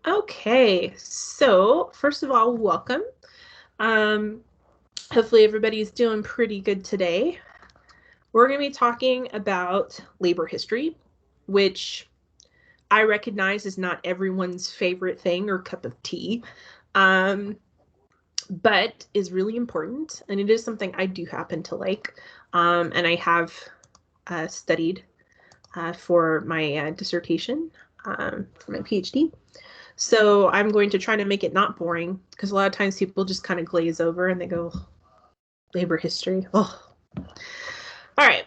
Okay, so first of all, welcome. Um, Hopefully everybody's doing pretty good today. We're going to be talking about labor history, which I recognize is not everyone's favorite thing or cup of tea, um, but is really important, and it is something I do happen to like, and I have studied for my dissertation for my PhD. So I'm going to try to make it not boring because a lot of times people just kind of glaze over and they go, labor history. Oh. All right.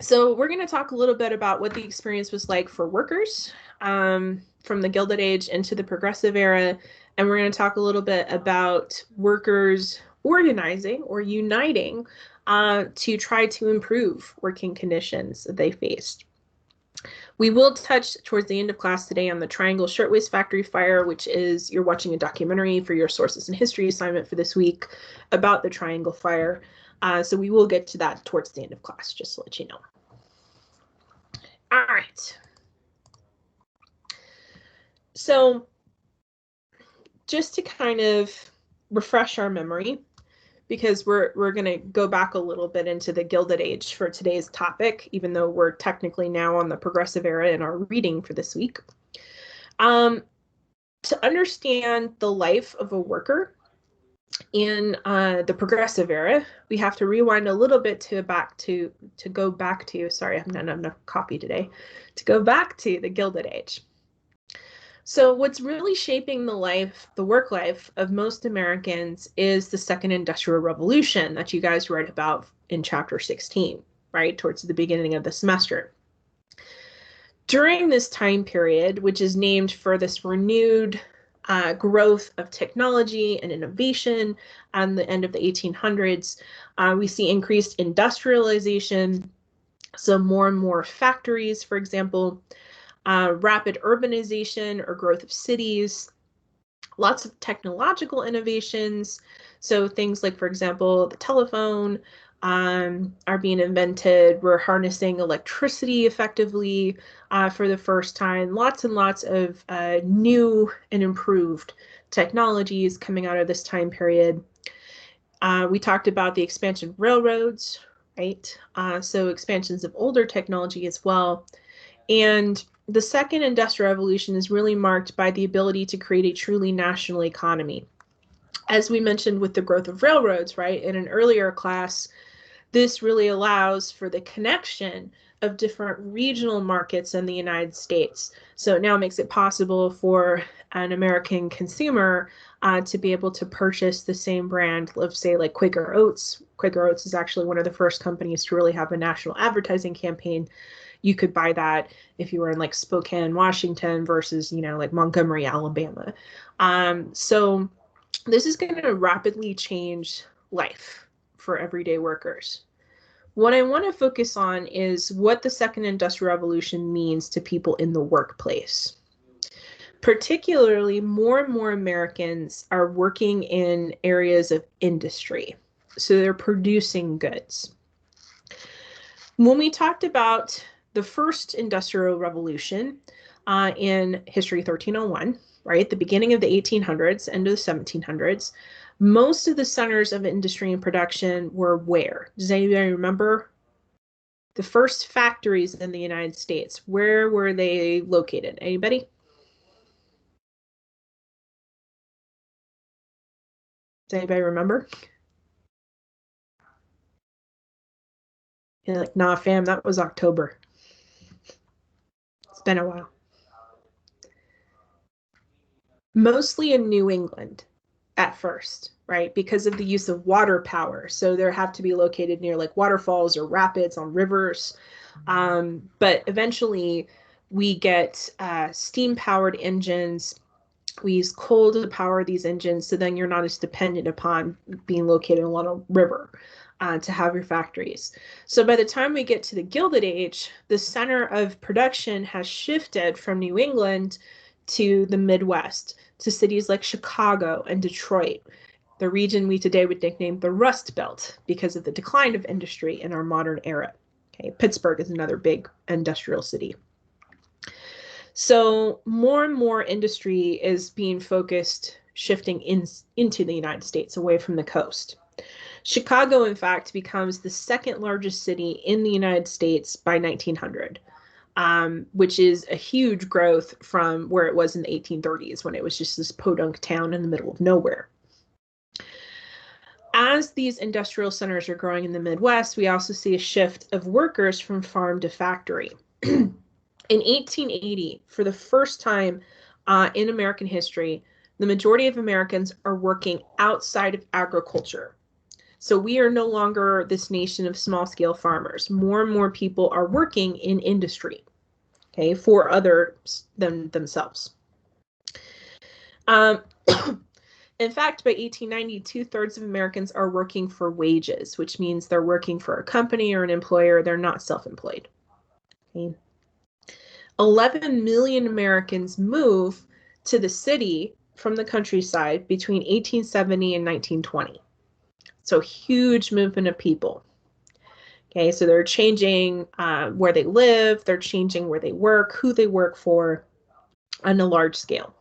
So we're going to talk a little bit about what the experience was like for workers from the Gilded Age into the Progressive Era. And we're going to talk a little bit about workers organizing or uniting to try to improve working conditions that they faced. We will touch towards the end of class today on the Triangle Shirtwaist Factory fire, which is you're watching a documentary for your sources and history assignment for this week about the Triangle fire. So we will get to that towards the end of class, just to let you know. All right. So just to kind of refresh our memory, because we're going to go back a little bit into the Gilded Age for today's topic, even though we're technically now on the Progressive Era in our reading for this week. To understand the life of a worker in the Progressive Era, we have to rewind a little bit to go back to. Sorry, I haven't done enough copy today. To go back to the Gilded Age. So what's really shaping the work life of most Americans is the Second Industrial Revolution that you guys read about in chapter 16, right? Towards the beginning of the semester. During this time period, which is named for this renewed growth of technology and innovation and the end of the 1800s, we see increased industrialization, so more and more factories, for example, rapid urbanization or growth of cities, lots of technological innovations. So things like, for example, the telephone are being invented. We're harnessing electricity effectively for the first time. Lots and lots of new and improved technologies coming out of this time period. We talked about the expansion of railroads, right? So expansions of older technology as well. And the second industrial revolution is really marked by the ability to create a truly national economy. As we mentioned with the growth of railroads, right, in an earlier class, this really allows for the connection of different regional markets in the United States. So it now makes it possible for an American consumer to be able to purchase the same brand of, say, like Quaker Oats. Quaker Oats is actually one of the first companies to really have a national advertising campaign. You could buy that if you were in like Spokane, Washington versus, like Montgomery, Alabama. So this is going to rapidly change life for everyday workers. What I want to focus on is what the second industrial revolution means to people in the workplace. Particularly, more and more Americans are working in areas of industry. So they're producing goods. When we talked about the first industrial revolution in History 1301, right, the beginning of the 1800s, end of the 1700s, most of the centers of industry and production were where? Does anybody remember? The first factories in the United States, where were they located? Anybody? Does anybody remember? You're like, nah, fam, that was October. It's been a while. Mostly in New England at first, right? Because of the use of water power. So there have to be located near like waterfalls or rapids on rivers. But eventually we get steam powered engines. We use coal to power these engines. So then you're not as dependent upon being located along a river. To have your factories. So by the time we get to the Gilded Age, the center of production has shifted from New England to the Midwest, to cities like Chicago and Detroit, the region we today would nickname the Rust Belt because of the decline of industry in our modern era. Okay, Pittsburgh is another big industrial city. So more and more industry is being focused, shifting into the United States, away from the coast. Chicago, in fact, becomes the second largest city in the United States by 1900, which is a huge growth from where it was in the 1830s when it was just this podunk town in the middle of nowhere. As these industrial centers are growing in the Midwest, we also see a shift of workers from farm to factory. In 1880, for the first time in American history, the majority of Americans are working outside of agriculture. So we are no longer this nation of small-scale farmers. More and more people are working in industry, okay, for others than themselves. In fact, by 1890, 2/3 of Americans are working for wages, which means they're working for a company or an employer. They're not self-employed. Okay. 11 million Americans move to the city from the countryside between 1870 and 1920. So huge movement of people. Okay, so they're changing where they live, they're changing where they work, who they work for on a large scale.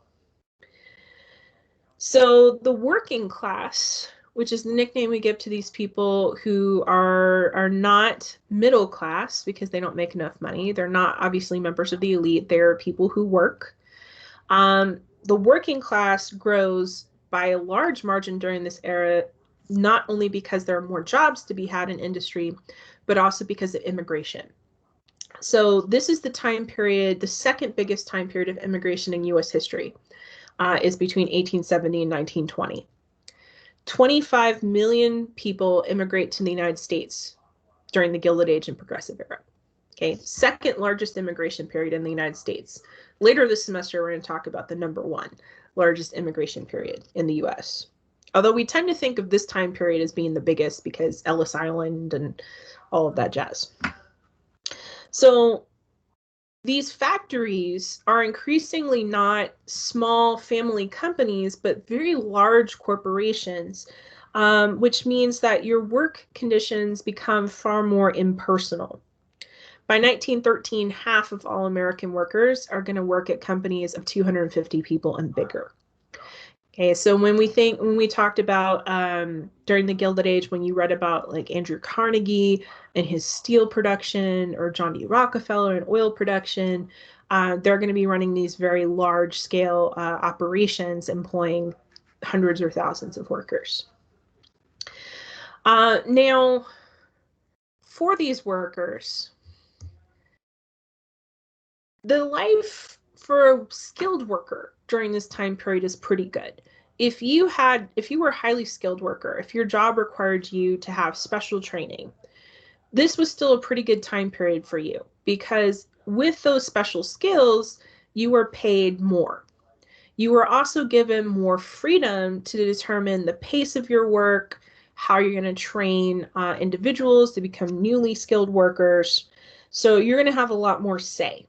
So the working class, which is the nickname we give to these people who are not middle class because they don't make enough money. They're not obviously members of the elite. They're people who work. The working class grows by a large margin during this era, not only because there are more jobs to be had in industry, but also because of immigration. So this is the time period, the second biggest time period of immigration in U.S. history. Is between 1870 and 1920. 25 million people immigrate to the United States during the Gilded Age and Progressive Era. Okay, second largest immigration period in the United States. Later this semester, we're going to talk about the number one largest immigration period in the U.S. Although we tend to think of this time period as being the biggest because Ellis Island and all of that jazz. So these factories are increasingly not small family companies, but very large corporations, which means that your work conditions become far more impersonal. By 1913, half of all American workers are going to work at companies of 250 people and bigger. Okay, so when we talked about during the Gilded Age, when you read about like Andrew Carnegie and his steel production, or John D. Rockefeller and oil production, they're going to be running these very large scale operations employing hundreds or thousands of workers. Now, for these workers, the life for a skilled worker during this time period is pretty good. If you were a highly skilled worker, if your job required you to have special training, this was still a pretty good time period for you, because with those special skills, you were paid more. You were also given more freedom to determine the pace of your work, how you're going to train individuals to become newly skilled workers. So you're going to have a lot more say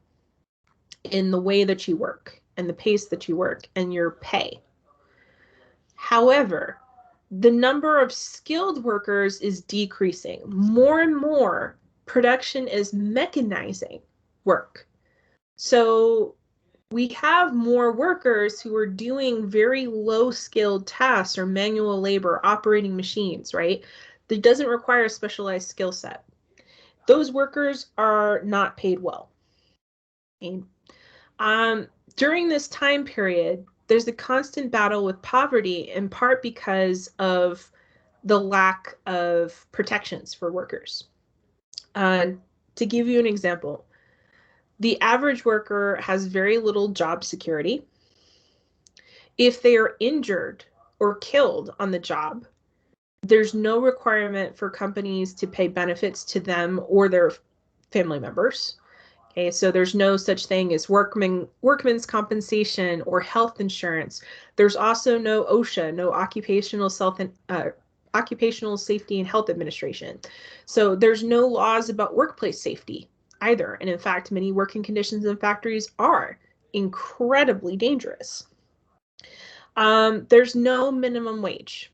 in the way that you work and the pace that you work and your pay. However, the number of skilled workers is decreasing. More and more production is mechanizing work. So we have more workers who are doing very low skilled tasks or manual labor, operating machines, right? That doesn't require a specialized skill set. Those workers are not paid well. Okay? During this time period, there's a constant battle with poverty, in part because of the lack of protections for workers. To give you an example, the average worker has very little job security. If they are injured or killed on the job, there's no requirement for companies to pay benefits to them or their family members. Okay, so there's no such thing as workman's compensation or health insurance. There's also no OSHA, no Occupational Safety and Health Administration. So there's no laws about workplace safety either. And in fact, many working conditions in factories are incredibly dangerous. There's no minimum wage.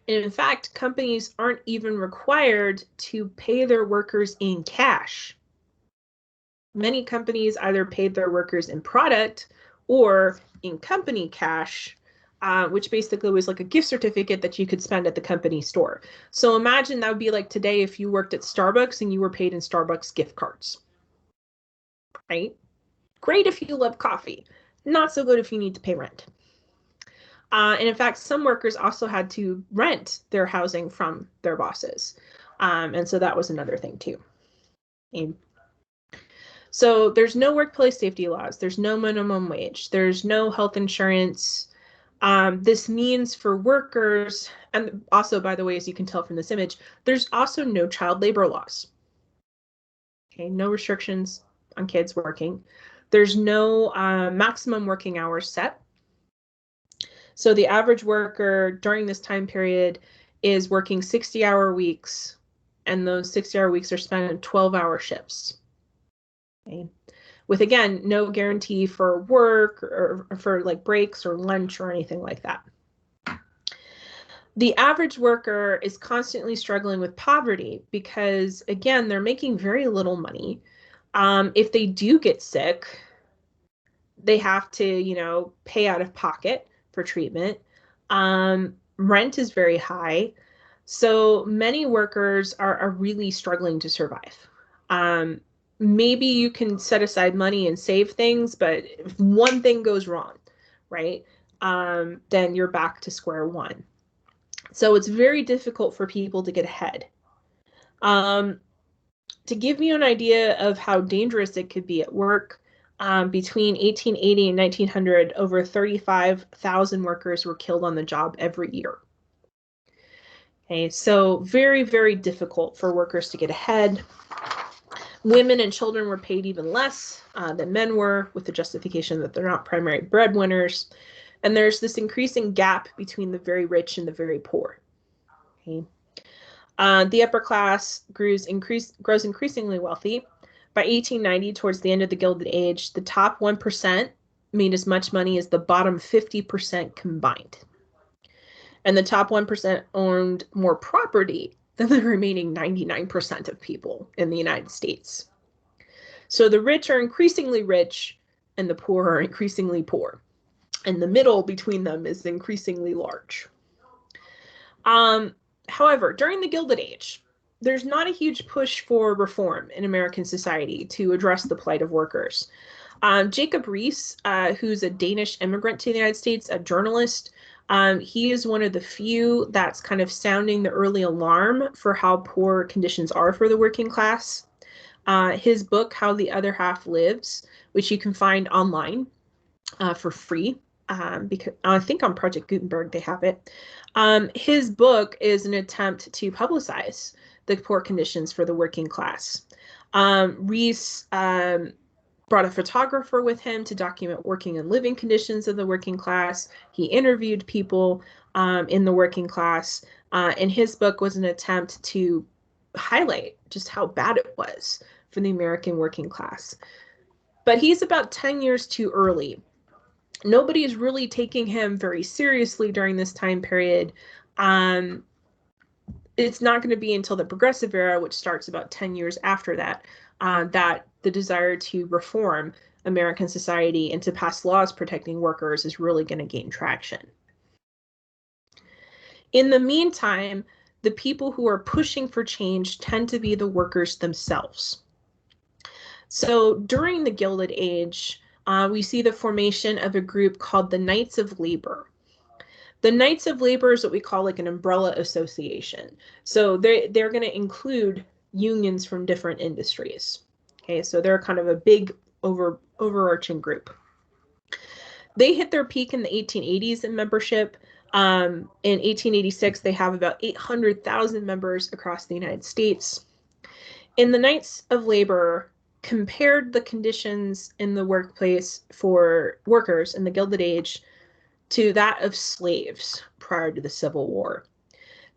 And in fact, companies aren't even required to pay their workers in cash. Many companies either paid their workers in product or in company cash, which basically was like a gift certificate that you could spend at the company store. So imagine that would be like today if you worked at Starbucks and you were paid in Starbucks gift cards, right? Great if you love coffee, not so good if you need to pay rent. And in fact, some workers also had to rent their housing from their bosses. And so that was another thing too. And so there's no workplace safety laws. There's no minimum wage. There's no health insurance. This means for workers, and also, by the way, as you can tell from this image, there's also no child labor laws. Okay, no restrictions on kids working. There's no maximum working hours set. So the average worker during this time period is working 60-hour weeks, and those 60-hour weeks are spent in 12-hour shifts. Okay. With, again, no guarantee for work or for like breaks or lunch or anything like that. The average worker is constantly struggling with poverty because, again, they're making very little money. If they do get sick, they have to, pay out of pocket for treatment. Rent is very high. So many workers are really struggling to survive. Maybe you can set aside money and save things, but if one thing goes wrong, right, then you're back to square one. So it's very difficult for people to get ahead. To give you an idea of how dangerous it could be at work, between 1880 and 1900, over 35,000 workers were killed on the job every year. Okay, so very, very difficult for workers to get ahead. Women and children were paid even less than men were, with the justification that they're not primary breadwinners. And there's this increasing gap between the very rich and the very poor. Okay. The upper class grows increasingly wealthy. By 1890, towards the end of the Gilded Age, the top 1% made as much money as the bottom 50% combined. And the top 1% owned more property than the remaining 99% of people in the United States. So the rich are increasingly rich and the poor are increasingly poor. And the middle between them is increasingly large. However, during the Gilded Age, there's not a huge push for reform in American society to address the plight of workers. Jacob Riis, who's a Danish immigrant to the United States, a journalist, he is one of the few that's kind of sounding the early alarm for how poor conditions are for the working class. His book, How the Other Half Lives, which you can find online for free, because I think on Project Gutenberg they have it. His book is an attempt to publicize the poor conditions for the working class. Riis brought a photographer with him to document working and living conditions of the working class. He interviewed people in the working class, and his book was an attempt to highlight just how bad it was for the American working class. But he's about 10 years too early. Nobody is really taking him very seriously during this time period. It's not going to be until the Progressive Era, which starts about 10 years after that, that the desire to reform American society and to pass laws protecting workers is really going to gain traction. In the meantime, the people who are pushing for change tend to be the workers themselves. So during the Gilded Age, we see the formation of a group called the Knights of Labor. The Knights of Labor is what we call like an umbrella association. So they're going to include unions from different industries. Okay, so they're kind of a big overarching group. They hit their peak in the 1880s in membership. In 1886, they have about 800,000 members across the United States. In the Knights of Labor, compared the conditions in the workplace for workers in the Gilded Age to that of slaves prior to the Civil War.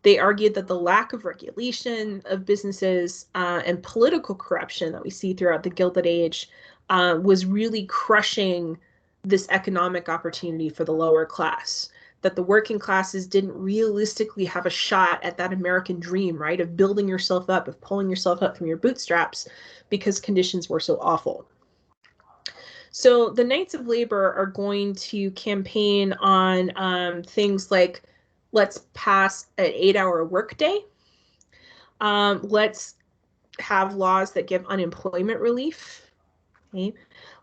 They argued that the lack of regulation of businesses and political corruption that we see throughout the Gilded Age was really crushing this economic opportunity for the lower class. that the working classes didn't realistically have a shot at that American dream, right? Of building yourself up, of pulling yourself up from your bootstraps because conditions were so awful. So the Knights of Labor are going to campaign on things like, let's pass an 8-hour workday. Let's have laws that give unemployment relief. Okay.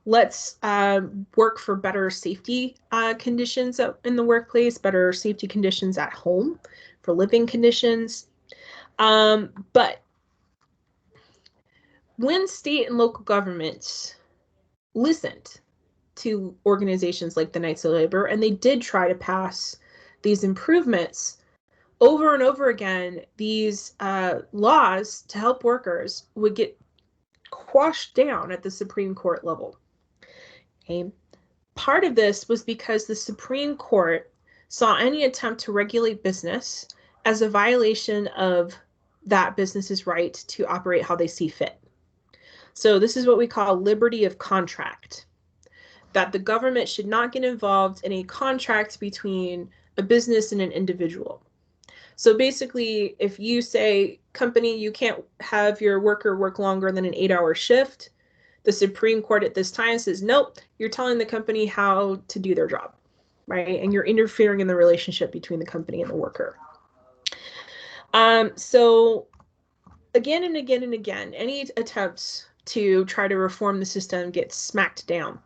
Let's work for better safety conditions in the workplace, better safety conditions at home for living conditions. But when state and local governments listened to organizations like the Knights of Labor, and they did try to pass these improvements, over and over again, these laws to help workers would get quashed down at the Supreme Court level. Okay. Part of this was because the Supreme Court saw any attempt to regulate business as a violation of that business's right to operate how they see fit. So this is what we call liberty of contract, that the government should not get involved in a contract between a business and an individual. So basically, if you say, company, you can't have your worker work longer than an 8-hour shift, the Supreme Court at this time says, nope, you're telling the company how to do their job, right? And you're interfering in the relationship between the company and the worker. So again and again and again, any attempts to try to reform the system get smacked down.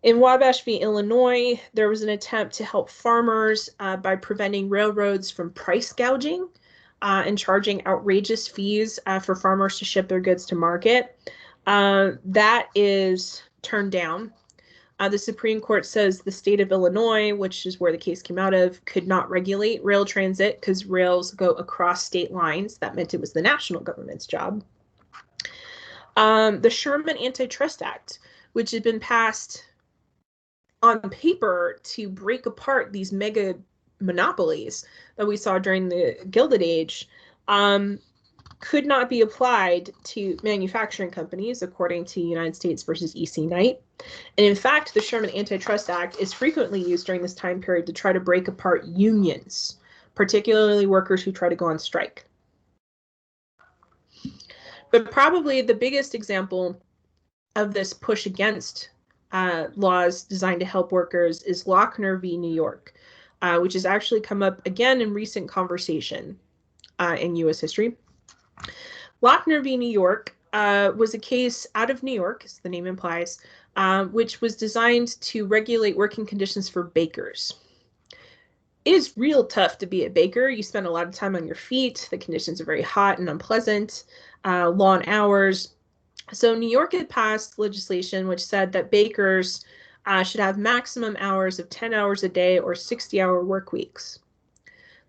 In Wabash v. Illinois, there was an attempt to help farmers by preventing railroads from price gouging and charging outrageous fees for farmers to ship their goods to market. That is turned down. The Supreme Court says the state of Illinois, which is where the case came out of, could not regulate rail transit because rails go across state lines. That meant it was the national government's job. The Sherman Antitrust Act, which had been passed on paper to break apart these mega monopolies that we saw during the Gilded Age, could not be applied to manufacturing companies, according to United States versus E.C. Knight. And in fact, the Sherman Antitrust Act is frequently used during this time period to try to break apart unions, particularly workers who try to go on strike. But probably the biggest example of this push against laws designed to help workers is Lochner v. New York, which has actually come up again in recent conversation in U.S. history. Lochner v. New York was a case out of New York, as the name implies, which was designed to regulate working conditions for bakers. It is real tough to be a baker. You spend a lot of time on your feet. The conditions are very hot and unpleasant, long hours. So New York had passed legislation which said that bakers should have maximum hours of 10 hours a day or 60-hour work weeks.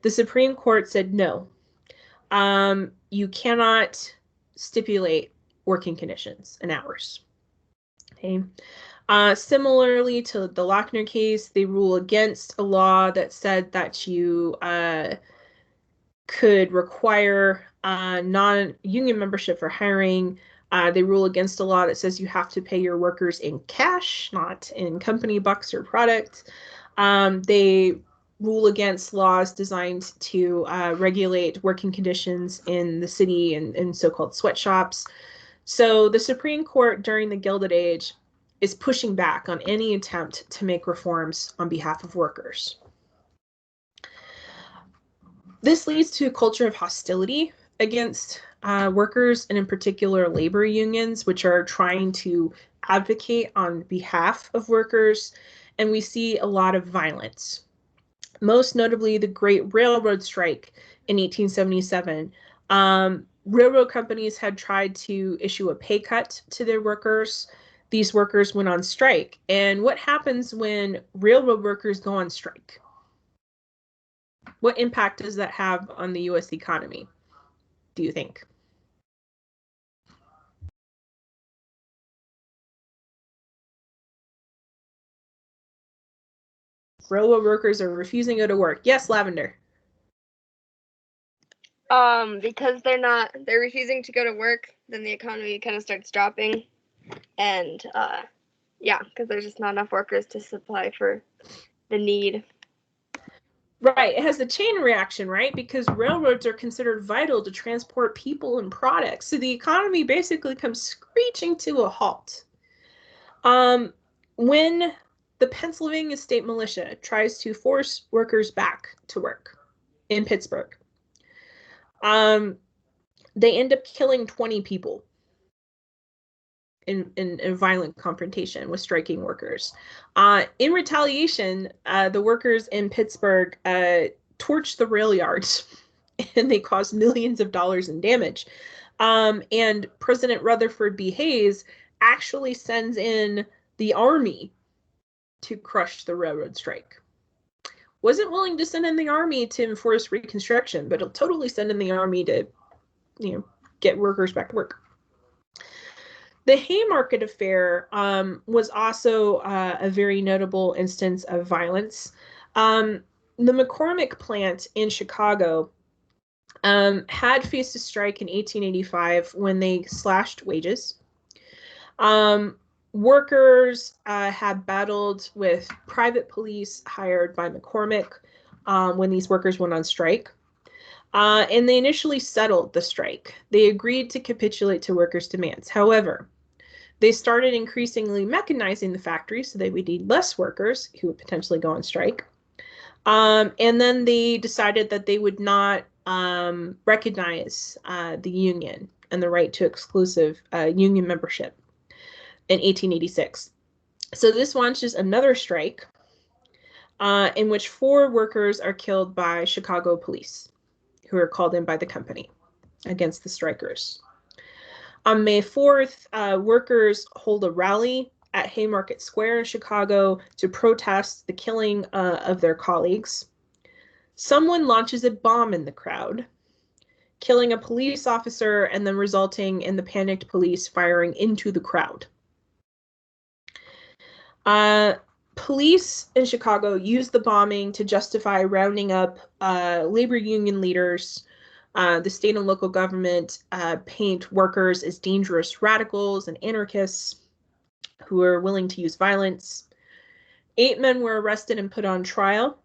The Supreme Court said no. You cannot stipulate working conditions and hours. Okay. Similarly to the Lochner case, they rule against a law that said that you could require non-union membership for hiring. They rule against a law that says you have to pay your workers in cash, not in company bucks or product. They rule against laws designed to regulate working conditions in the city and so-called sweatshops. So the Supreme Court during the Gilded Age is pushing back on any attempt to make reforms on behalf of workers. This leads to a culture of hostility against workers, and in particular labor unions, which are trying to advocate on behalf of workers, and we see a lot of violence. Most notably, the Great Railroad Strike in 1877. Railroad companies had tried to issue a pay cut to their workers. These workers went on strike. And what happens when railroad workers go on strike? What impact does that have on the U.S. economy, do you think? Railroad workers are refusing to go to work. Yes, Lavender. Because they're refusing to go to work, then the economy kind of starts dropping. And, yeah, because there's just not enough workers to supply for the need. Right, it has the chain reaction, right? Because railroads are considered vital to transport people and products. So the economy basically comes screeching to a halt. When the Pennsylvania State Militia tries to force workers back to work in Pittsburgh, they end up killing 20 people in a violent confrontation with striking workers. In retaliation, the workers in Pittsburgh torched the rail yards and they caused millions of dollars in damage. And President Rutherford B. Hayes actually sends in the army to crush the railroad strike. Wasn't willing to send in the army to enforce Reconstruction, but he'll totally send in the army to, get workers back to work. The Haymarket Affair was also a very notable instance of violence. The McCormick plant in Chicago had faced a strike in 1885 when they slashed wages. Workers had battled with private police hired by McCormick when these workers went on strike. And they initially settled the strike. They agreed to capitulate to workers' demands. However, they started increasingly mechanizing the factory so they would need less workers who would potentially go on strike. And then they decided that they would not recognize the union and the right to exclusive union membership in 1886. So this launches another strike in which 4 workers are killed by Chicago police who are called in by the company against the strikers. On May 4th, workers hold a rally at Haymarket Square in Chicago to protest the killing of their colleagues. Someone launches a bomb in the crowd, killing a police officer and then resulting in the panicked police firing into the crowd. Police in Chicago used the bombing to justify rounding up labor union leaders. The state and local government paint workers as dangerous radicals and anarchists who are willing to use violence. 8 men were arrested and put on trial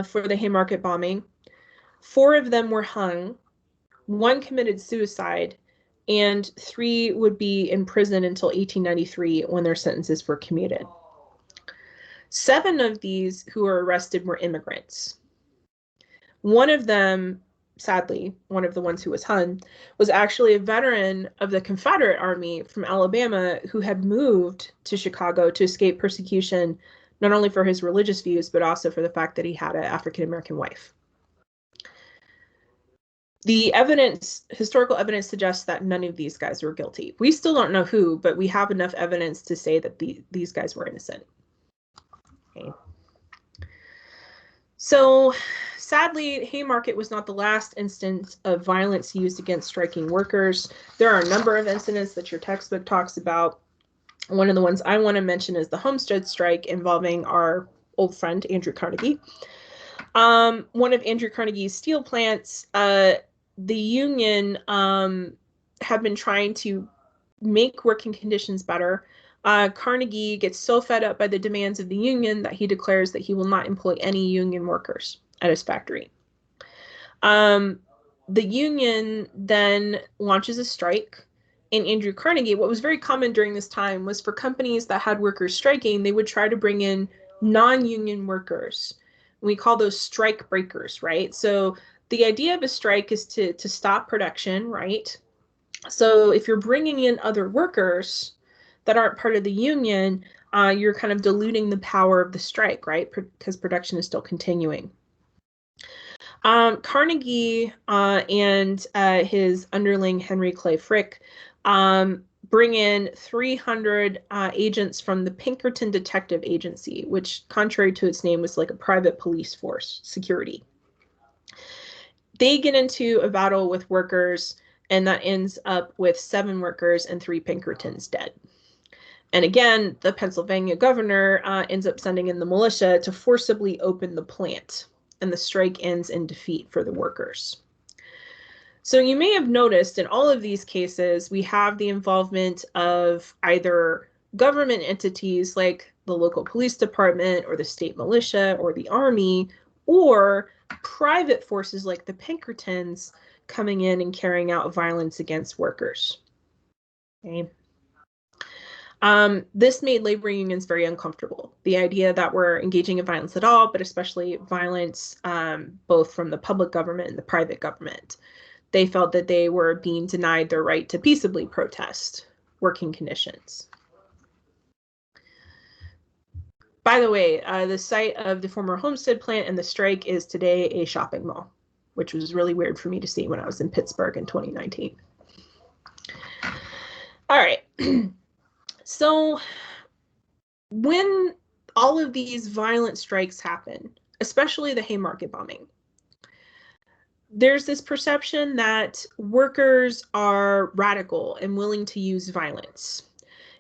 for the Haymarket bombing. 4 of them were hung. 1 committed suicide, and 3 would be in prison until 1893 when their sentences were commuted. 7 of these who were arrested were immigrants. One of them, sadly, one of the ones who was hung, was actually a veteran of the Confederate Army from Alabama who had moved to Chicago to escape persecution, not only for his religious views, but also for the fact that he had an African-American wife. The historical evidence suggests that none of these guys were guilty. We still don't know who, but we have enough evidence to say that these guys were innocent. Okay. So, sadly, Haymarket was not the last instance of violence used against striking workers. There are a number of incidents that your textbook talks about. One of the ones I want to mention is the Homestead strike involving our old friend, Andrew Carnegie. One of Andrew Carnegie's steel plants, the union had been trying to make working conditions better. Carnegie gets so fed up by the demands of the union that he declares that he will not employ any union workers at his factory. The union then launches a strike, and Andrew Carnegie, what was very common during this time was for companies that had workers striking, they would try to bring in non-union workers. We call those strike breakers, right? So the idea of a strike is to stop production, right? So if you're bringing in other workers that aren't part of the union, you're kind of diluting the power of the strike, right? Because production is still continuing. Carnegie and his underling Henry Clay Frick bring in 300 agents from the Pinkerton Detective Agency, which, contrary to its name, was like a private police force, security. They get into a battle with workers, and that ends up with 7 workers and 3 Pinkertons dead. And again, the Pennsylvania governor ends up sending in the militia to forcibly open the plant, and the strike ends in defeat for the workers. So you may have noticed in all of these cases, we have the involvement of either government entities like the local police department or the state militia or the army, or private forces like the Pinkertons coming in and carrying out violence against workers. Okay. This made labor unions very uncomfortable. The idea that we're engaging in violence at all, but especially violence both from the public government and the private government. They felt that they were being denied their right to peaceably protest working conditions. By the way, the site of the former Homestead plant and the strike is today a shopping mall, which was really weird for me to see when I was in Pittsburgh in 2019. All right. So when all of these violent strikes happen, especially the Haymarket bombing, there's this perception that workers are radical and willing to use violence.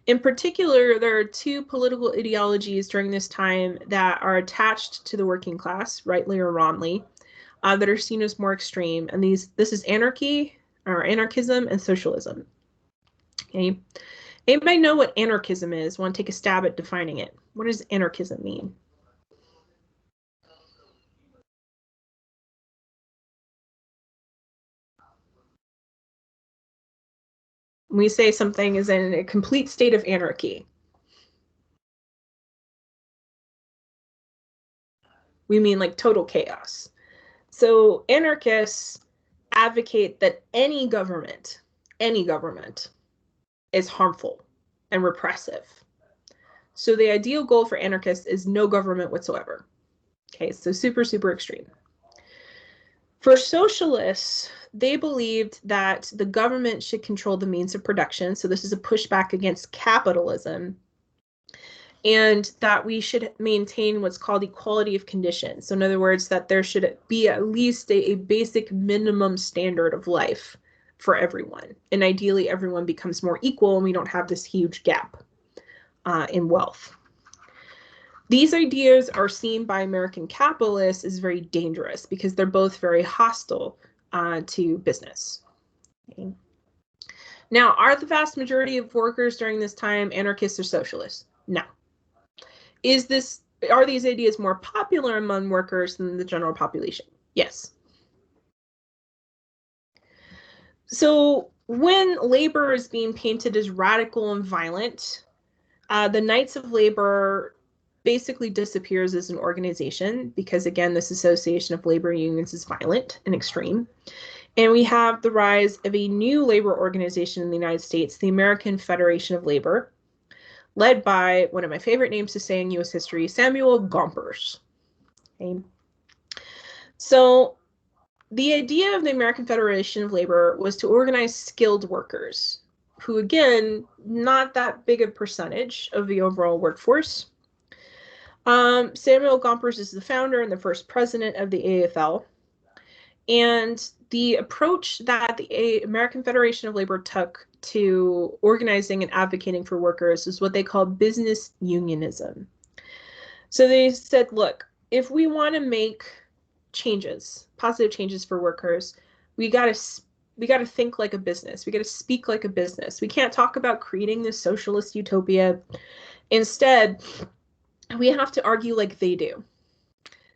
In particular, there are two political ideologies during this time that are attached to the working class, rightly or wrongly, that are seen as more extreme. And this is anarchy, or anarchism, and socialism. Okay. Anybody know what anarchism is? Want to take a stab at defining it? What does anarchism mean? When we say something is in a complete state of anarchy, we mean like total chaos. So anarchists advocate that any government is harmful and repressive. So the ideal goal for anarchists is no government whatsoever. Okay, so super, super extreme. For socialists, they believed that the government should control the means of production. So this is a pushback against capitalism. And that we should maintain what's called equality of conditions. So in other words, that there should be at least a basic minimum standard of life for everyone. And ideally, everyone becomes more equal and we don't have this huge gap in wealth. These ideas are seen by American capitalists as very dangerous because they're both very hostile to business. Okay. Now, are the vast majority of workers during this time anarchists or socialists? No. Are these ideas more popular among workers than the general population? Yes. So when labor is being painted as radical and violent, the Knights of Labor basically disappears as an organization because, again, this association of labor unions is violent and extreme. And we have the rise of a new labor organization in the United States, the American Federation of Labor, led by one of my favorite names to say in U.S. history, Samuel Gompers. Okay. So the idea of the American Federation of Labor was to organize skilled workers, who, again, not that big a percentage of the overall workforce. Samuel Gompers is the founder and the first president of the AFL. And the approach that the American Federation of Labor took to organizing and advocating for workers is what they call business unionism. So they said, look, if we want to make changes, positive changes for workers, we got to think like a business. We got to speak like a business. We can't talk about creating this socialist utopia. Instead, we have to argue like they do.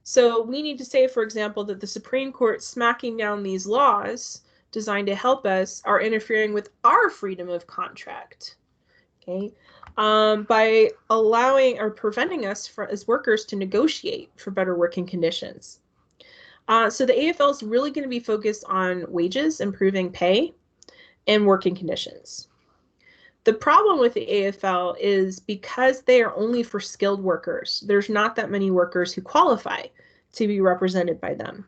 So we need to say, for example, that the Supreme Court smacking down these laws designed to help us are interfering with our freedom of contract, okay, by allowing or preventing us as workers to negotiate for better working conditions. So the AFL is really going to be focused on wages, improving pay, and working conditions. The problem with the AFL is because they are only for skilled workers, there's not that many workers who qualify to be represented by them.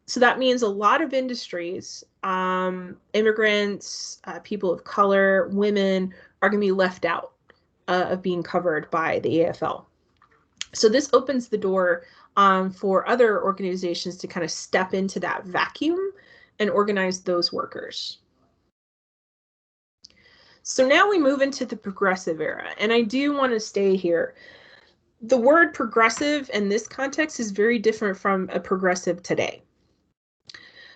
So that means a lot of industries, immigrants, people of color, women, are going to be left out of being covered by the AFL. So this opens the door for other organizations to kind of step into that vacuum and organize those workers. So now we move into the progressive era, and I do want to stay here. The word progressive in this context is very different from a progressive today.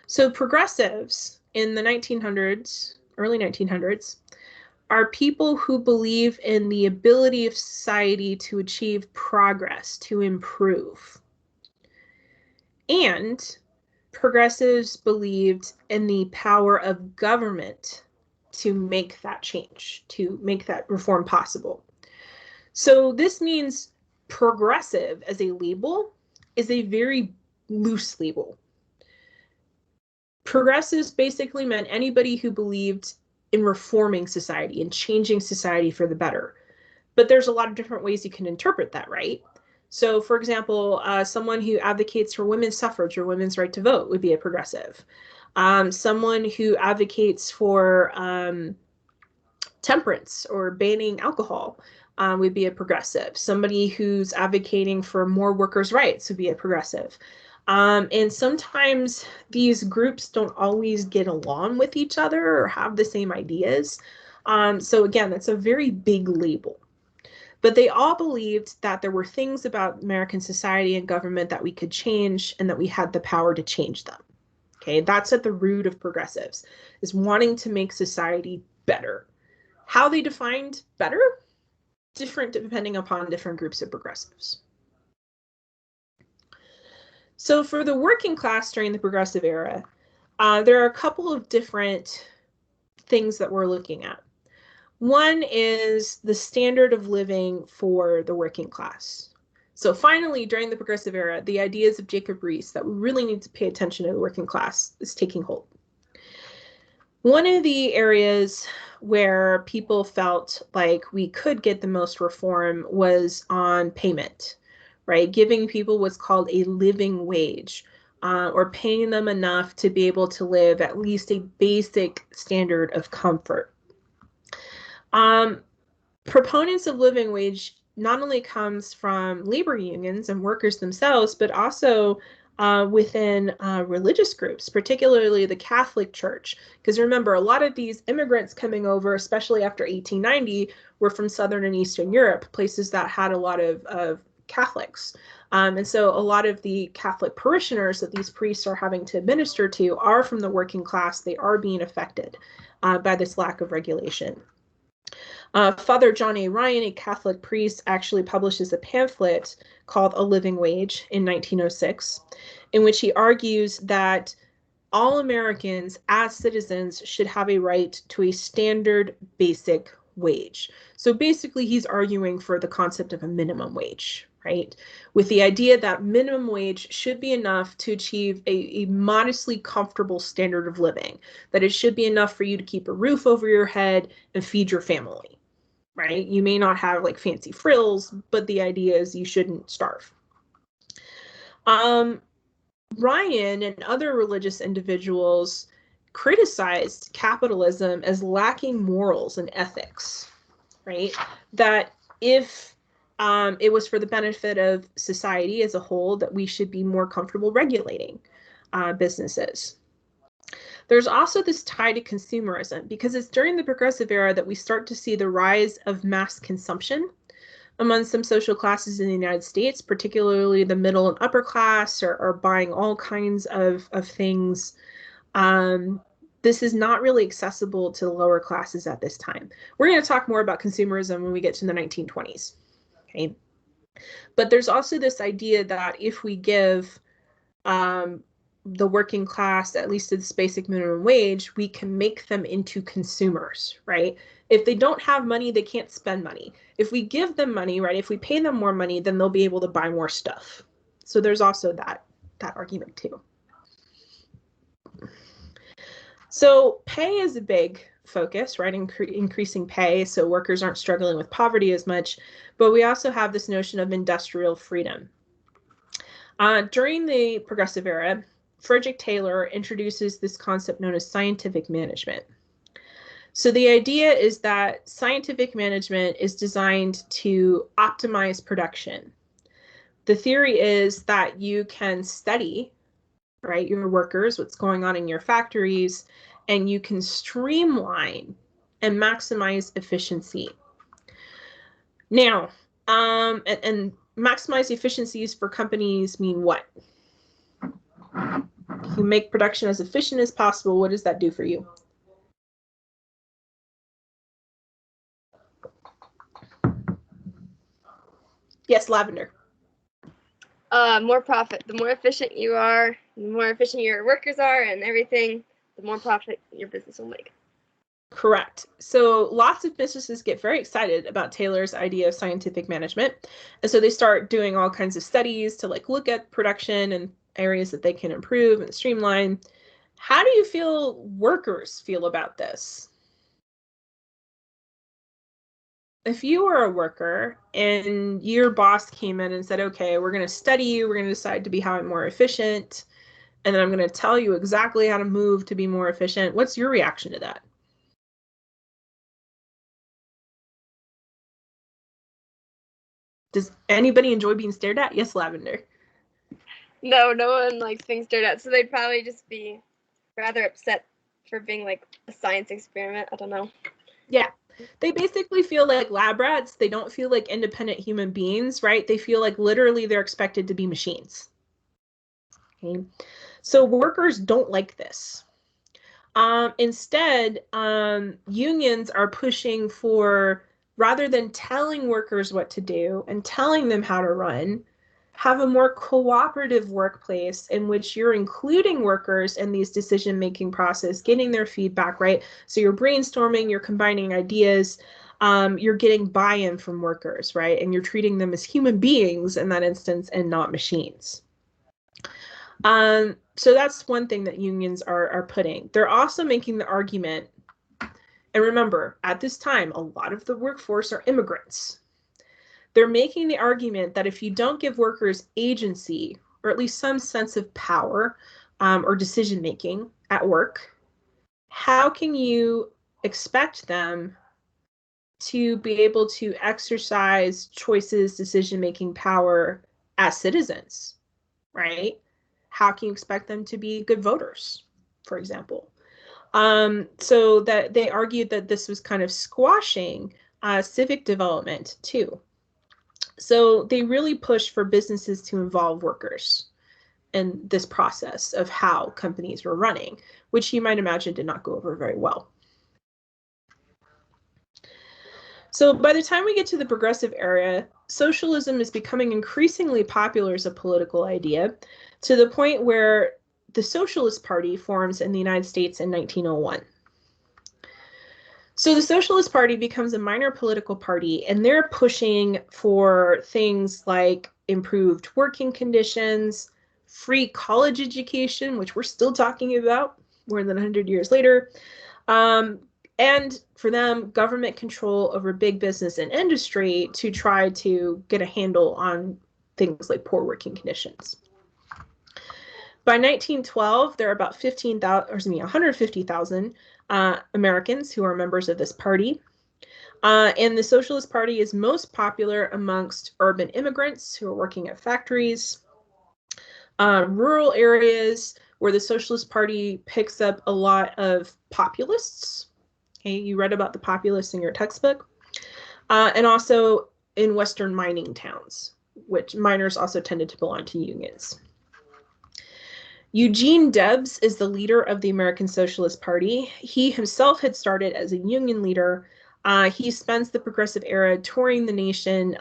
So progressives in the 1900s, early 1900s, are people who believe in the ability of society to achieve progress, to improve. And progressives believed in the power of government to make that change, to make that reform possible. So this means progressive as a label is a very loose label. Progressives basically meant anybody who believed in reforming society and changing society for the better. But there's a lot of different ways you can interpret that, right? So, for example, someone who advocates for women's suffrage or women's right to vote would be a progressive. Someone who advocates for temperance or banning alcohol would be a progressive. Somebody who's advocating for more workers' rights would be a progressive. And sometimes these groups don't always get along with each other or have the same ideas. So again, that's a very big label. But they all believed that there were things about American society and government that we could change and that we had the power to change them. Okay, that's at the root of progressives, is wanting to make society better. How they defined better? Different depending upon different groups of progressives. So for the working class during the progressive era, there are a couple of different things that we're looking at. One is the standard of living for the working class. So finally, during the progressive era, the ideas of Jacob Riis that we really need to pay attention to the working class is taking hold. One of the areas where people felt like we could get the most reform was on payment, right? Giving people what's called a living wage, or paying them enough to be able to live at least a basic standard of comfort. Proponents of living wage not only comes from labor unions and workers themselves, but also within religious groups, particularly the Catholic Church. Because remember, a lot of these immigrants coming over, especially after 1890, were from Southern and Eastern Europe, places that had a lot of Catholics. And so a lot of the Catholic parishioners that these priests are having to administer to are from the working class. They are being affected by this lack of regulation. Father John A. Ryan, a Catholic priest, actually publishes a pamphlet called A Living Wage in 1906, in which he argues that all Americans as citizens should have a right to a standard basic wage. So basically, he's arguing for the concept of a minimum wage, right? With the idea that minimum wage should be enough to achieve a modestly comfortable standard of living, that it should be enough for you to keep a roof over your head and feed your family, right? You may not have like fancy frills, but the idea is you shouldn't starve. Ryan and other religious individuals criticized capitalism as lacking morals and ethics, right? That if it was for the benefit of society as a whole, that we should be more comfortable regulating businesses. There's also this tie to consumerism, because it's during the progressive era that we start to see the rise of mass consumption among some social classes in the United States, particularly the middle and upper class, are buying all kinds of things. This is not really accessible to the lower classes at this time. We're going to talk more about consumerism when we get to the 1920s. Okay. But there's also this idea that if we give the working class, at least this basic minimum wage, we can make them into consumers, right? If they don't have money, they can't spend money. If we give them money, right, if we pay them more money, then they'll be able to buy more stuff. So there's also that argument too. So pay is a big focus, right? Increasing pay so workers aren't struggling with poverty as much. But we also have this notion of industrial freedom. During the progressive era, Frederick Taylor introduces this concept known as scientific management. So the idea is that scientific management is designed to optimize production. The theory is that you can study, right, your workers, what's going on in your factories, and you can streamline and maximize efficiency. Now, and maximize efficiencies for companies mean what? If you make production as efficient as possible, what does that do for you? Yes, Lavender. More profit. The more efficient you are, the more efficient your workers are and everything, the more profit your business will make. Correct. So lots of businesses get very excited about Taylor's idea of scientific management. And so they start doing all kinds of studies to like look at production and areas that they can improve and streamline. How do you feel workers feel about this? If you were a worker and your boss came in and said, okay, we're going to study you, we're going to decide to be how I'm more efficient, and then I'm going to tell you exactly how to move to be more efficient, what's your reaction to that? Does anybody enjoy being stared at? Yes, Lavender. No, no one likes being stared at, so they'd probably just be rather upset for being like a science experiment. I don't know. Yeah. They basically feel like lab rats. They don't feel like independent human beings, right? They feel like literally they're expected to be machines. Okay. So workers don't like this. Instead, unions are pushing for, rather than telling workers what to do and telling them how to run, have a more cooperative workplace in which you're including workers in these decision-making process, getting their feedback, right? So you're brainstorming, you're combining ideas, you're getting buy-in from workers, right? And you're treating them as human beings in that instance and not machines. So that's one thing that unions are putting. They're also making the argument, and remember, at this time, a lot of the workforce are immigrants. They're making the argument that if you don't give workers agency, or at least some sense of power or decision making at work, how can you expect them to be able to exercise choices, decision making power as citizens, right? How can you expect them to be good voters, for example? So that they argued that this was kind of squashing civic development too. So they really push for businesses to involve workers in this process of how companies were running, which you might imagine did not go over very well. So by the time we get to the progressive era, socialism is becoming increasingly popular as a political idea, to the point where the Socialist Party forms in the United States in 1901. So the Socialist Party becomes a minor political party, and they're pushing for things like improved working conditions, free college education, which we're still talking about more than 100 years later, and for them, government control over big business and industry to try to get a handle on things like poor working conditions. By 1912, there are about 150,000 Americans who are members of this party. And the Socialist Party is most popular amongst urban immigrants who are working at factories, rural areas where the Socialist Party picks up a lot of populists. Okay, you read about the populists in your textbook. And also in Western mining towns, which miners also tended to belong to unions. Eugene Debs is the leader of the American Socialist Party. He himself had started as a union leader. He spends the progressive era touring the nation,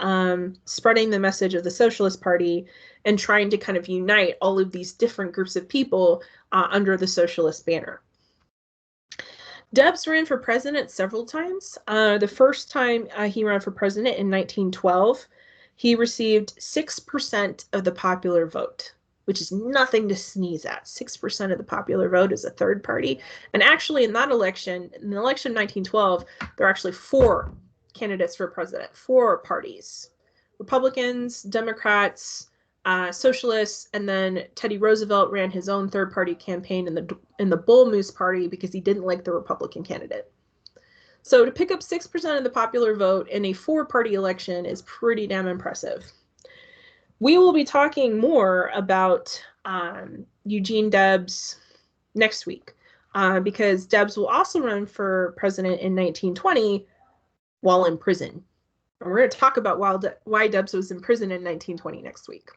spreading the message of the Socialist Party and trying to kind of unite all of these different groups of people under the socialist banner. Debs ran for president several times. The first time he ran for president in 1912, he received 6% of the popular vote, which is nothing to sneeze at. 6% of the popular vote is a third party. And actually in that election, in the election of 1912, there are actually 4 candidates for president, 4 parties. Republicans, Democrats, socialists, and then Teddy Roosevelt ran his own third-party campaign in the Bull Moose Party because he didn't like the Republican candidate. So to pick up 6% of the popular vote in a 4-party election is pretty damn impressive. We will be talking more about Eugene Debs next week because Debs will also run for president in 1920 while in prison. And we're going to talk about why Debs was in prison in 1920 next week.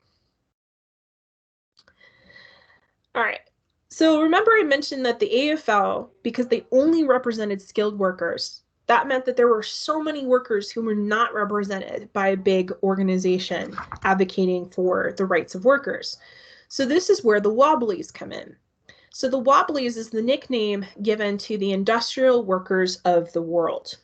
All right. So remember I mentioned that the AFL, because they only represented skilled workers, That meant that there were so many workers who were not represented by a big organization advocating for the rights of workers. So this is where the Wobblies come in. So the Wobblies is the nickname given to the industrial workers of the world.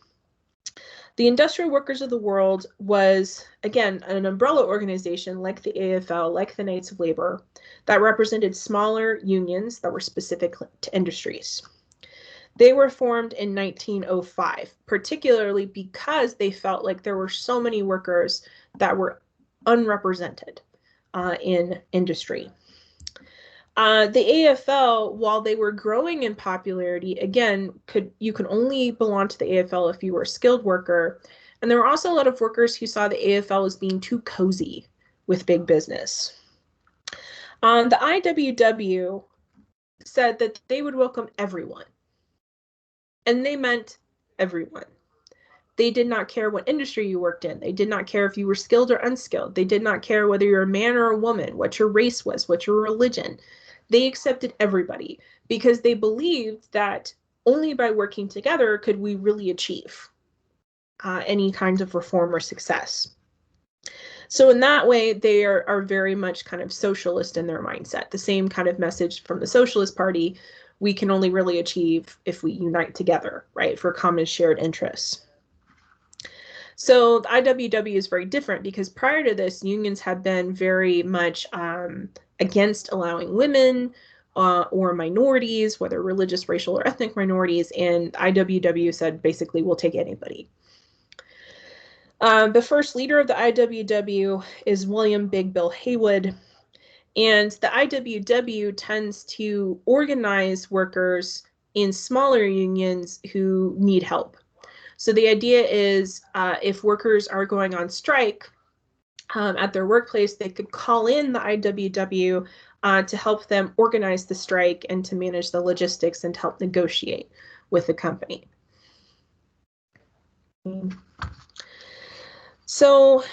The Industrial Workers of the World was, again, an umbrella organization like the AFL, like the Knights of Labor, that represented smaller unions that were specific to industries. They were formed in 1905, particularly because they felt like there were so many workers that were unrepresented in industry. The AFL, while they were growing in popularity, again, you could only belong to the AFL if you were a skilled worker. And there were also a lot of workers who saw the AFL as being too cozy with big business. The IWW said that they would welcome everyone. And they meant everyone. They did not care what industry you worked in. They did not care if you were skilled or unskilled. They did not care whether you're a man or a woman, what your race was, what your religion. They accepted everybody because they believed that only by working together could we really achieve any kinds of reform or success. So in that way, they are very much kind of socialist in their mindset. The same kind of message from the Socialist Party, we can only really achieve if we unite together, right, for common shared interests. So the IWW is very different because prior to this, unions had been very much against allowing women or minorities, whether religious, racial, or ethnic minorities, and IWW said basically we'll take anybody. The first leader of the IWW is William Big Bill Haywood, and the IWW tends to organize workers in smaller unions who need help. So the idea is if workers are going on strike at their workplace, they could call in the IWW to help them organize the strike and to manage the logistics and to help negotiate with the company. So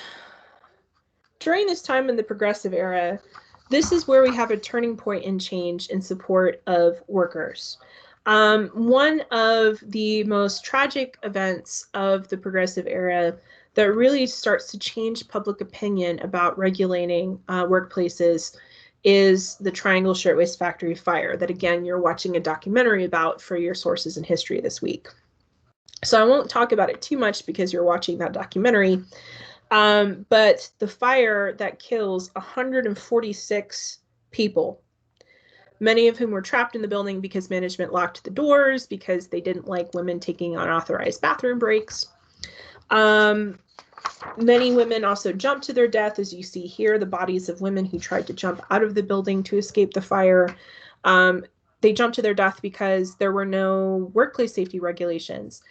during this time in the Progressive Era, this is where we have a turning point in change in support of workers. One of the most tragic events of the Progressive Era that really starts to change public opinion about regulating workplaces is the Triangle Shirtwaist Factory fire that, again, you're watching a documentary about for your sources in history this week. So I won't talk about it too much because you're watching that documentary. But the fire that kills 146 people, many of whom were trapped in the building because management locked the doors, because they didn't like women taking unauthorized bathroom breaks. Many women also jumped to their death, as you see here, the bodies of women who tried to jump out of the building to escape the fire. They jumped to their death because there were no workplace safety regulations.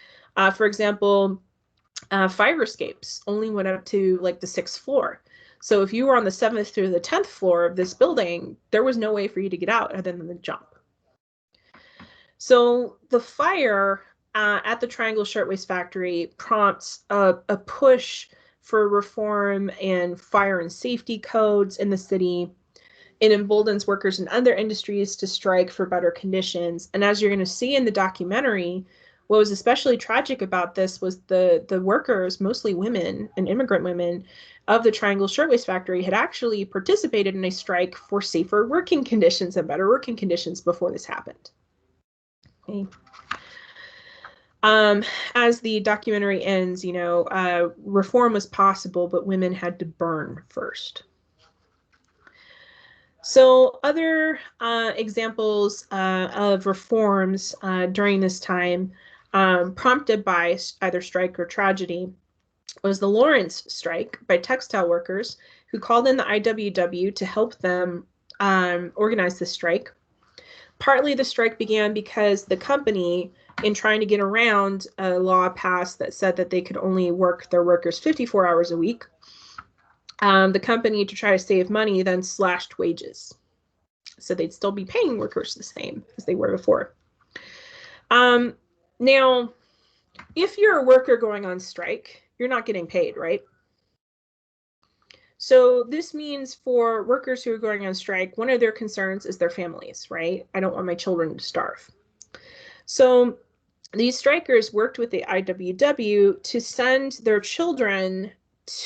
For example, fire escapes only went up to like the 6th floor. So if you were on the 7th through the 10th floor of this building, there was no way for you to get out other than the jump. So the fire at the Triangle Shirtwaist Factory prompts a push for reform and fire and safety codes in the city. It emboldens workers in other industries to strike for better conditions. And as you're going to see in the documentary, what was especially tragic about this was the workers, mostly women and immigrant women, of the Triangle Shirtwaist Factory had actually participated in a strike for safer working conditions and better working conditions before this happened. Okay. As the documentary ends, you know, reform was possible, but women had to burn first. So other examples of reforms during this time prompted by either strike or tragedy was the Lawrence strike by textile workers who called in the IWW to help them organize the strike. Partly the strike began because the company, in trying to get around a law passed that said that they could only work their workers 54 hours a week, the company, to try to save money, then slashed wages. So they'd still be paying workers the same as they were before. Now, if you're a worker going on strike, you're not getting paid, right? So this means for workers who are going on strike, one of their concerns is their families, right? I don't want my children to starve. So these strikers worked with the IWW to send their children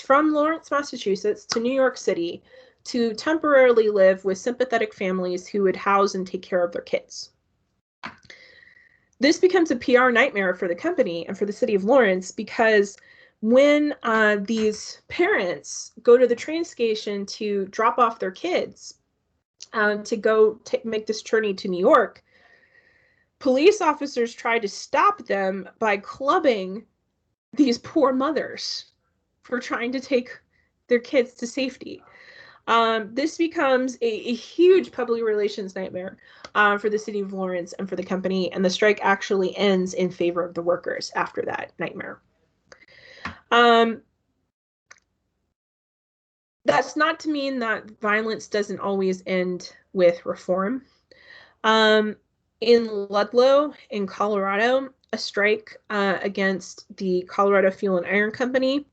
from Lawrence, Massachusetts to New York City to temporarily live with sympathetic families who would house and take care of their kids. This becomes a PR nightmare for the company and for the city of Lawrence, because when these parents go to the train station to drop off their kids to go make this journey to New York, police officers try to stop them by clubbing these poor mothers for trying to take their kids to safety. This becomes a huge public relations nightmare for the city of Lawrence and for the company, and the strike actually ends in favor of the workers after that nightmare. That's not to mean that violence doesn't always end with reform. In Ludlow, in Colorado, a strike against the Colorado Fuel and Iron Company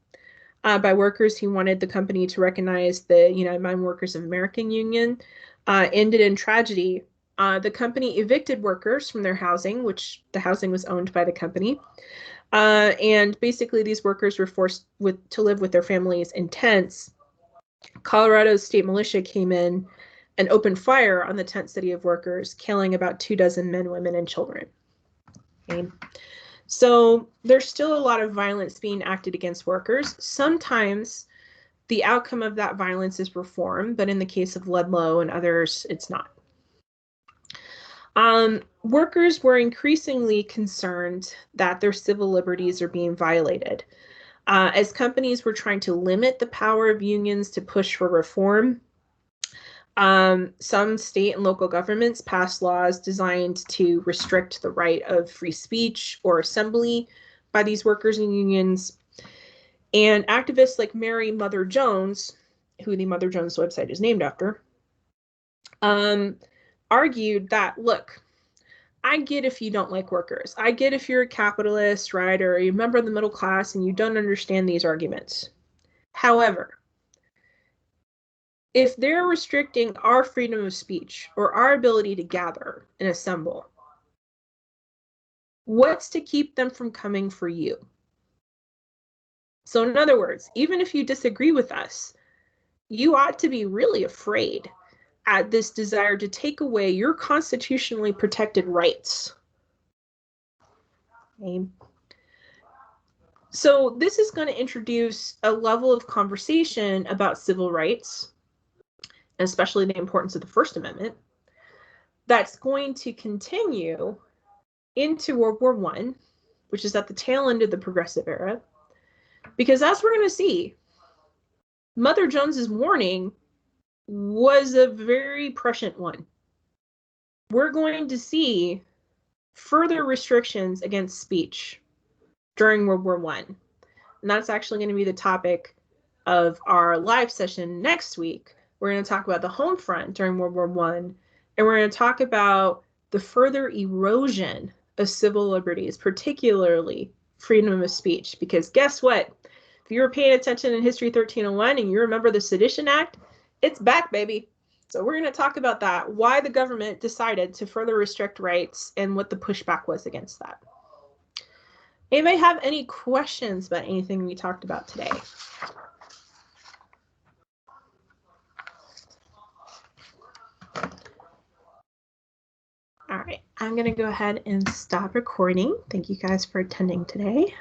by workers who wanted the company to recognize the United Mine Workers of America Union ended in tragedy. The company evicted workers from their housing, which the housing was owned by the company. And basically these workers were forced to live with their families in tents. Colorado's state militia came in and opened fire on the tent city of workers, killing about 24 men, women, and children. Okay. So there's still a lot of violence being acted against workers. Sometimes the outcome of that violence is reform, but in the case of Ludlow and others, it's not. Workers were increasingly concerned that their civil liberties are being violated. As companies were trying to limit the power of unions to push for reform, some state and local governments passed laws designed to restrict the right of free speech or assembly by these workers and unions. And activists like Mary Mother Jones, who the Mother Jones website is named after, argued that, look, I get if you don't like workers. I get if you're a capitalist, right, or a member of the middle class and you don't understand these arguments. However, if they're restricting our freedom of speech or our ability to gather and assemble, what's to keep them from coming for you? So in other words, even if you disagree with us, you ought to be really afraid at this desire to take away your constitutionally protected rights. Okay. So this is going to introduce a level of conversation about civil rights, especially the importance of the First Amendment, that's going to continue into World War I, which is at the tail end of the Progressive Era. Because as we're going to see, Mother Jones's warning was a very prescient one. We're going to see further restrictions against speech during World War I. And that's actually going to be the topic of our live session next week. We're going to talk about the home front during World War I, and we're going to talk about the further erosion of civil liberties, particularly freedom of speech. Because guess what? If you were paying attention in History 1301 and you remember the Sedition Act, it's back, baby. So we're going to talk about that, why the government decided to further restrict rights and what the pushback was against that. Anybody have any questions about anything we talked about today? All right, I'm going to go ahead and stop recording. Thank you guys for attending today.